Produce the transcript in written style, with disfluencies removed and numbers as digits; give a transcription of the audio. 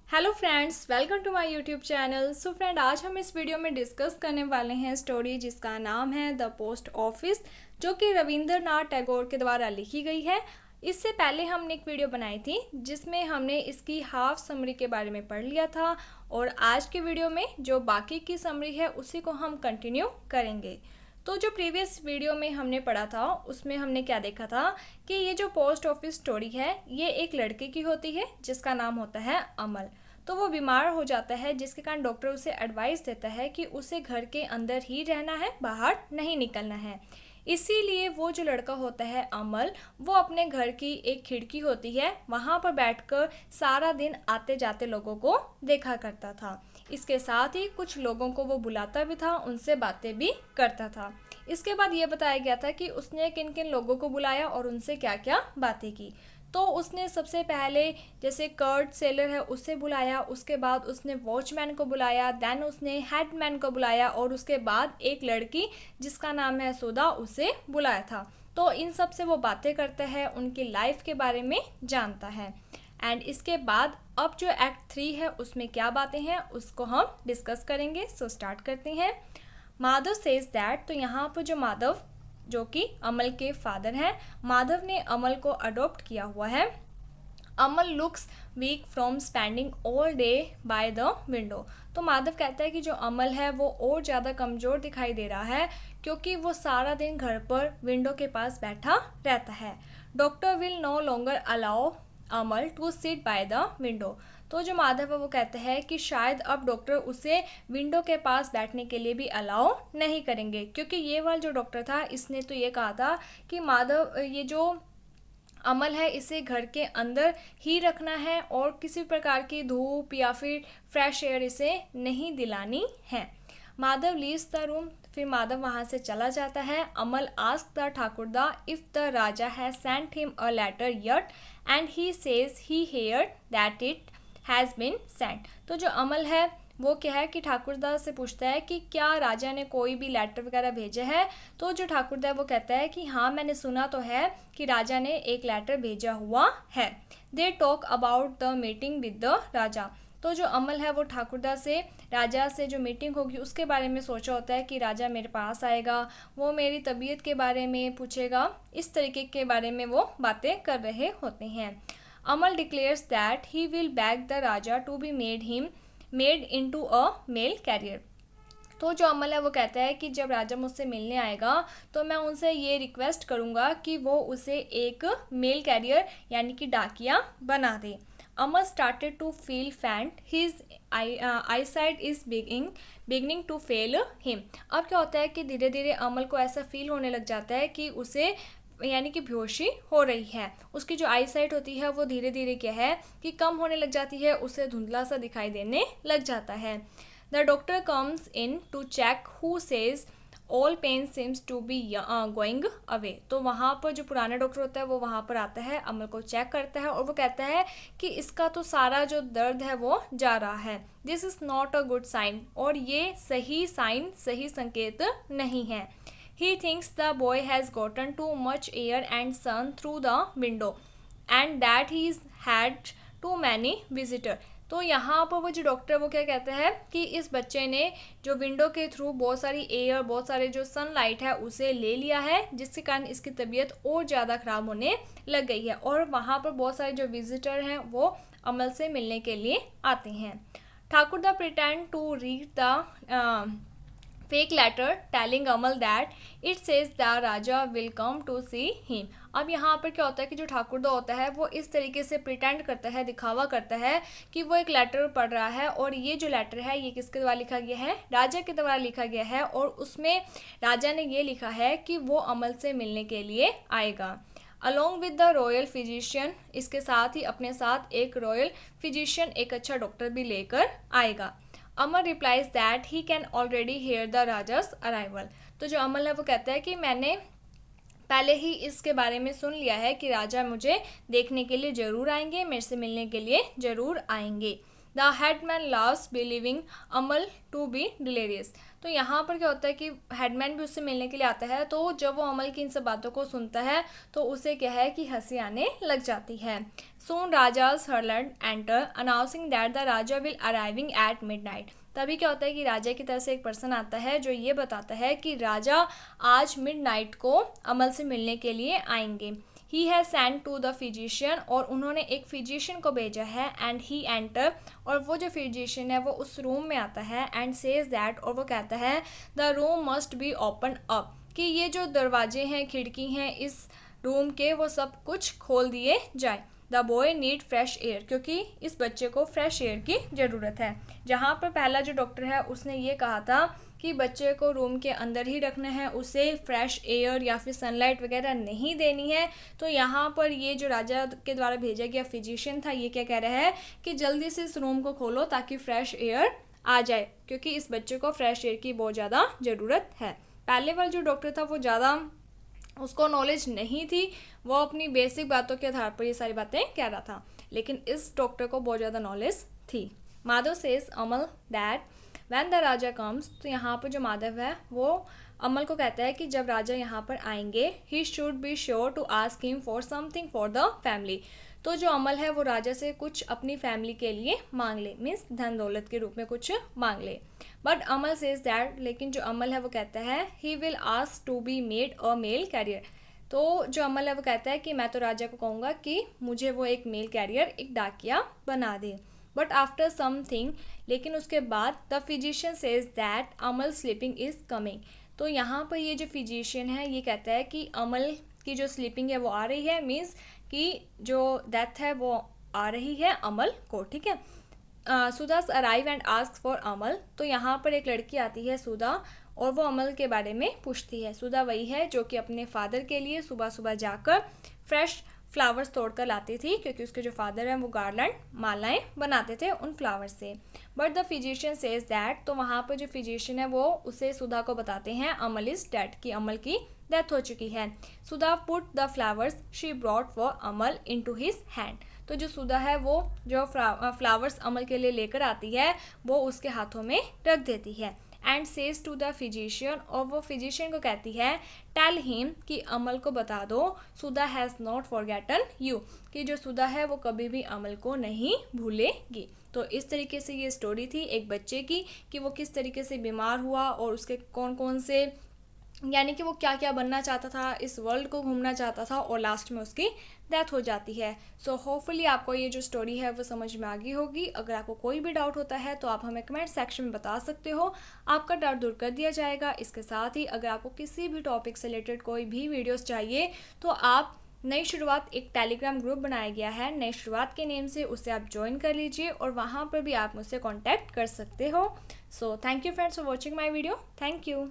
Hello friends, welcome to my YouTube channel. So friend, आज हम इस वीडियो में डिस्कस करने वाले हैं स्टोरी जिसका नाम है द पोस्ट ऑफिस, जो कि रविंद्रनाथ टैगोर के द्वारा लिखी गई है। इससे पहले हमने एक वीडियो बनाई थी जिसमें हमने इसकी हाफ समरी के बारे में पढ़ लिया था, और आज के वीडियो में जो बाकी की समरी है उसी को हम कंटिन्यू करेंगे। तो जो प्रीवियस वीडियो में हमने पढ़ा था उसमें हमने क्या देखा था कि ये जो पोस्ट ऑफिस स्टोरी है ये एक लड़के की होती है जिसका नाम होता है अमल। तो वो बीमार हो जाता है, जिसके कारण डॉक्टर उसे एडवाइस देता है कि उसे घर के अंदर ही रहना है, बाहर नहीं निकलना है। इसीलिए वो जो लड़का होता है अमल, वो अपने घर की एक खिड़की होती है वहाँ पर बैठकर सारा दिन आते जाते लोगों को देखा करता था। इसके साथ ही कुछ लोगों को वो बुलाता भी था, उनसे बातें भी करता था। इसके बाद ये बताया गया था कि उसने किन किन लोगों को बुलाया और उनसे क्या क्या बातें की। तो उसने सबसे पहले जैसे कर्ट सेलर है उसे बुलाया, उसके बाद उसने वॉचमैन को बुलाया, देन उसने हेडमैन को बुलाया, और उसके बाद एक लड़की जिसका नाम है सुधा उसे बुलाया था। तो इन सब से वो बातें करता है, उनकी लाइफ के बारे में जानता है। एंड इसके बाद अब जो एक्ट 3 है उसमें क्या बातें हैं उसको हम डिस्कस करेंगे। सो स्टार्ट करते हैं। माधव सेज दैट, तो यहाँ पर जो माधव जो कि अमल के फादर हैं, माधव ने अमल को अडॉप्ट किया हुआ है। Amal looks weak from spending all day by the window. तो माधव कहता है कि जो अमल है वो और ज़्यादा कमज़ोर दिखाई दे रहा है क्योंकि वो सारा दिन घर पर विंडो के पास बैठा रहता है। Doctor will no longer allow Amal to sit by the window. तो जो माधव है वो कहते हैं कि शायद अब डॉक्टर उसे विंडो के पास बैठने के लिए भी अलाउ नहीं करेंगे, क्योंकि ये वाला जो डॉक्टर था इसने तो ये कहा था कि माधव ये जो अमल है इसे घर के अंदर ही रखना है और किसी प्रकार की धूप या फिर फ्रेश एयर इसे नहीं दिलानी है। माधव लीव्स द रूम, फिर माधव वहाँ से चला जाता है। Amal asks the Thakurda if the raja has sent him a letter yet and he says he heard that it has been sent. तो जो अमल है वो क्या है कि ठाकुरदास से पूछता है कि क्या राजा ने कोई भी लेटर वगैरह भेजा है। तो जो ठाकुरदा वो कहता है कि हाँ, मैंने सुना तो है कि राजा ने एक लेटर भेजा हुआ है। They talk about the meeting with the raja. तो जो अमल है वो ठाकुरदास से राजा से जो मीटिंग होगी उसके बारे में सोचा होता है कि राजा मेरे पास आएगा, वो मेरी तबीयत के बारे में पूछेगा, इस तरीके के बारे में वो बातें कर रहे होते हैं। Amal declares that he will beg the raja to be made into a mail carrier. तो जो अमल है वो कहता है कि जब राजा मुझसे मिलने आएगा तो मैं उनसे ये रिक्वेस्ट करूँगा कि वो उसे एक मेल कैरियर यानी कि डाकिया बना दे। Amal started to feel faint, his eyesight is beginning to fail him. अब क्या होता है कि धीरे धीरे अमल को ऐसा फील होने लग जाता है कि उसे यानी कि बेहोशी हो रही है। उसकी जो आई साइट होती है वो धीरे धीरे क्या है कि कम होने लग जाती है, उसे धुंधला सा दिखाई देने लग जाता है। The doctor comes in to check who says all pain seems to be going away. तो वहाँ पर जो पुराना डॉक्टर होता है वो वहाँ पर आता है, अमल को चेक करता है और वो कहता है कि इसका तो सारा जो दर्द है वो जा रहा है। This is not a good sign, और ये सही साइन, सही संकेत नहीं है। He thinks the boy has gotten too much air and sun through the window and that he's had too many visitor। तो यहाँ पर वो जो डॉक्टर वो क्या कहते हैं कि इस बच्चे ने जो विंडो के थ्रू बहुत सारी एयर, बहुत सारे जो सनलाइट है उसे ले लिया है, जिसके कारण इसकी तबीयत और ज़्यादा ख़राब होने लग गई है, और वहाँ पर बहुत सारे जो विजिटर हैं वो अमल से मिलने के लिए आते हैं। Thakurda pretend to read the fake letter telling Amal that it says the raja will come to see him. अब यहाँ पर क्या होता है कि जो ठाकुरदा होता है वो इस तरीके से प्रिटेंड करता है, दिखावा करता है कि वो एक लेटर पढ़ रहा है, और ये जो लेटर है ये किसके द्वारा लिखा गया है, राजा के द्वारा लिखा गया है, और उसमें राजा ने ये लिखा है कि वो अमल से मिलने के लिए आएगा। Along with the royal physician, इसके साथ ही अपने साथ एक रॉयल फिजिशियन, एक अच्छा डॉक्टर भी लेकर आएगा। Amar replies that he can already hear the raja's arrival. तो जो अमल है वो कहता है कि मैंने पहले ही इसके बारे में सुन लिया है कि राजा मुझे देखने के लिए ज़रूर आएंगे, मेरे से मिलने के लिए ज़रूर आएंगे। The the headman loves believing Amal to be delirious. तो यहाँ पर क्या होता है कि हेडमैन भी उससे मिलने के लिए आता है, तो जब वो अमल की इन सब बातों को सुनता है तो उसे क्या है कि हंसी आने लग जाती है। Soon raja's herald enter announcing that the raja will arriving at midnight. तभी क्या होता है कि राजा की तरफ से एक पर्सन आता है जो ये बताता है कि राजा आज मिडनाइट को अमल से मिलने के लिए आएंगे। He has send to the physician, और उन्होंने एक फिजिशियन को भेजा है। एंड ही एंटर, और वो जो फिजिशियन है वो उस रूम में आता है। एंड सेज दैट, और वो कहता है the room must be open up, कि ये जो दरवाजे हैं खिड़की हैं इस रूम के वो सब कुछ खोल दिए जाए। The boy need fresh air, क्योंकि इस बच्चे को फ्रेश एयर की ज़रूरत है। जहाँ पर पहला जो डॉक्टर है उसने ये कहा था कि बच्चे को रूम के अंदर ही रखना है, उसे फ्रेश एयर या फिर सनलाइट वगैरह नहीं देनी है। तो यहाँ पर ये जो राजा के द्वारा भेजा गया फिजिशियन था ये क्या कह रहा है कि जल्दी से इस रूम को खोलो ताकि फ्रेश एयर आ जाए, क्योंकि इस बच्चे को फ्रेश एयर की बहुत ज़्यादा ज़रूरत है। पहले वाला जो डॉक्टर था वो ज़्यादा उसको नॉलेज नहीं थी, वो अपनी बेसिक बातों के आधार पर ये सारी बातें कह रहा था, लेकिन इस डॉक्टर को बहुत ज़्यादा नॉलेज थी। Madhav says Amal that when the Raja comes, तो यहाँ पर जो माधव है वो अमल को कहता है कि जब राजा यहाँ पर आएंगे he should be sure to ask him for something for the family. तो जो अमल है वो राजा से कुछ अपनी फैमिली के लिए मांग ले, मीन्स धन दौलत के रूप में कुछ मांग ले। बट अमल सेज दैट, लेकिन जो अमल है वो कहता है he will ask to be made a mail carrier. तो जो अमल है वो कहता है कि मैं तो राजा को कहूँगा कि मुझे वो एक मेल कैरियर, एक डाकिया बना दे। बट आफ्टर समथिंग, लेकिन उसके बाद the physician says that Amal sleeping is coming. तो यहाँ पर ये जो फिजिशियन है ये कहता है कि अमल की जो स्लीपिंग है वो आ रही है, मीन्स कि जो डेथ है वो आ रही है अमल को, ठीक है। सुधा अराइव एंड आस्क फॉर अमल। तो यहाँ पर एक लड़की आती है सुधा, और वो अमल के बारे में पूछती है। सुधा वही है जो कि अपने फादर के लिए सुबह सुबह जाकर फ्रेश फ्लावर्स तोड़कर लाती थी, क्योंकि उसके जो फादर हैं वो गार्लैंड, मालाएं बनाते थे उन फ्लावर्स से। But the physician says that, तो वहाँ पर जो फिजिशियन है वो उसे सुधा को बताते हैं अमल इज डेड, कि अमल की डेथ हो चुकी है। Sudha put the flowers she brought for Amal into his hand. तो जो सुधा है वो जो फ्लावर्स अमल के लिए लेकर आती है वो उसके हाथों में रख देती है। And says to the physician, और वो फिजिशियन को कहती है टेल हिम, कि अमल को बता दो सुधा हैज़ नॉट फॉरगेटन यू, कि जो सुधा है वो कभी भी अमल को नहीं भूलेगी। तो इस तरीके से ये स्टोरी थी एक बच्चे की, कि वो किस तरीके से बीमार हुआ और उसके कौन कौन से, यानी कि वो क्या क्या बनना चाहता था, इस वर्ल्ड को घूमना चाहता था, और लास्ट में उसकी डेथ हो जाती है। सो होपफुली आपको ये जो स्टोरी है वो समझ में आ गई होगी। अगर आपको कोई भी डाउट होता है तो आप हमें कमेंट सेक्शन में बता सकते हो, आपका डाउट दूर कर दिया जाएगा। इसके साथ ही अगर आपको किसी भी टॉपिक से रिलेटेड कोई भी वीडियोस चाहिए तो आप नई शुरुआत, एक टेलीग्राम ग्रुप बनाया गया है नई शुरुआत के नेम से, उसे आप ज्वाइन कर लीजिए और वहाँ पर भी आप मुझसे कॉन्टैक्ट कर सकते हो। So thank you friends for watching my video. Thank you.